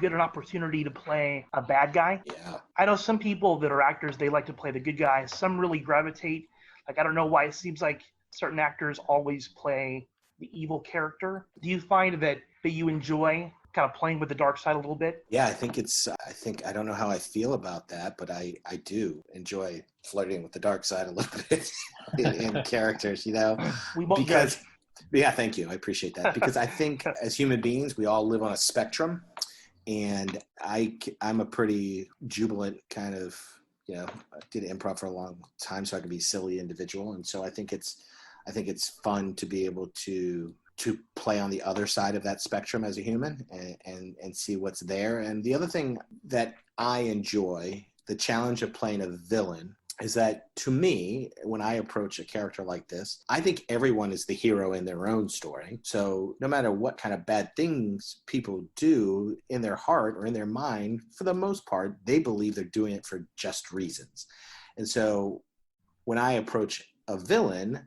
you get an opportunity to play a bad guy. Yeah. I know some people that are actors, they like to play the good guy. Some really gravitate. Like, I don't know why it seems like certain actors always play the evil character. Do you find that you enjoy kind of playing with the dark side a little bit? Yeah, I don't know how I feel about that, but I do enjoy flirting with the dark side a little bit in characters, We won't because, judge. yeah, thank you. I appreciate that, because I think as human beings, we all live on a spectrum, and I'm a pretty jubilant kind of, I did improv for a long time, so I can be a silly individual. And so I think it's fun to be able to play on the other side of that spectrum as a human and see what's there. And the other thing that I enjoy, the challenge of playing a villain, is that to me, when I approach a character like this, I think everyone is the hero in their own story. So no matter what kind of bad things people do in their heart or in their mind, for the most part, they believe they're doing it for just reasons. And so when I approach a villain,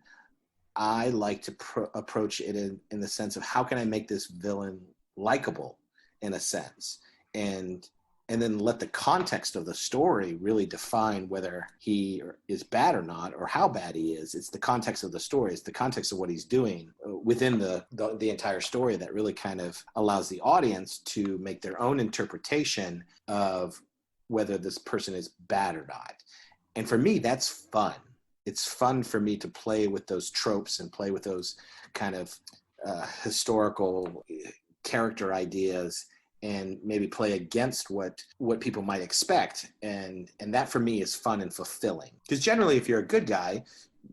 I like to approach it in the sense of, how can I make this villain likable in a sense? And then let the context of the story really define whether he is bad or not, or how bad he is. It's the context of the story. It's the context of what he's doing within the entire story that really kind of allows the audience to make their own interpretation of whether this person is bad or not. And for me, that's fun. It's fun for me to play with those tropes and play with those kind of historical character ideas, and maybe play against what people might expect. And that for me is fun and fulfilling. Because generally, if you're a good guy,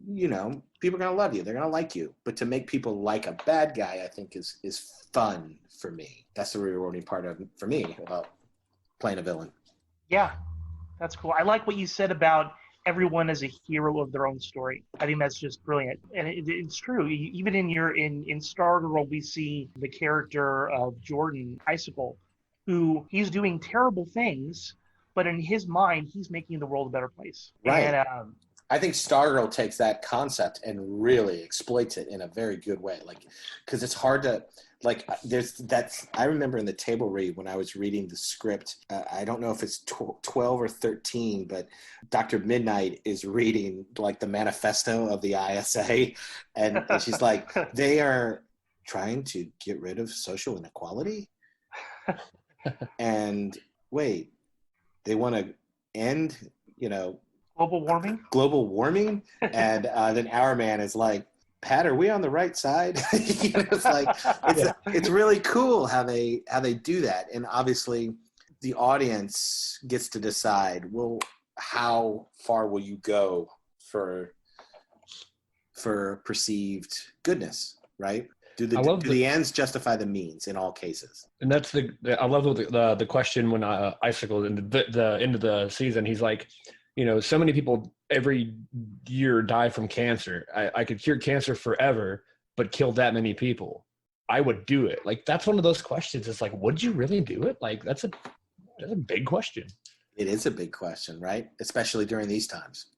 people are going to love you. They're going to like you. But to make people like a bad guy, I think is fun for me. That's the rewarding part for me about playing a villain. Yeah, that's cool. I like what you said about everyone is a hero of their own story. I think that's just brilliant. And it's true. Even in Stargirl, we see the character of Jordan Icicle, who he's doing terrible things, but in his mind, he's making the world a better place. Right. And, I think Stargirl takes that concept and really exploits it in a very good way. Because it's hard to, I remember in the table read when I was reading the script, I don't know if it's 12 or 13, but Dr. Midnight is reading the manifesto of the ISA. And she's like, they are trying to get rid of social inequality. And wait, they want to end, global warming. And then Our Man is like, Pat, are we on the right side? It's really cool how they do that. And obviously the audience gets to decide, well, how far will you go for perceived goodness, right? Do the ends justify the means in all cases? And that's I love the question when Icicle in the end of the season, he's like, so many people every year die from cancer. I could cure cancer forever, but kill that many people. I would do it. That's one of those questions. It's like, would you really do it? That's a big question. It is a big question, right? Especially during these times.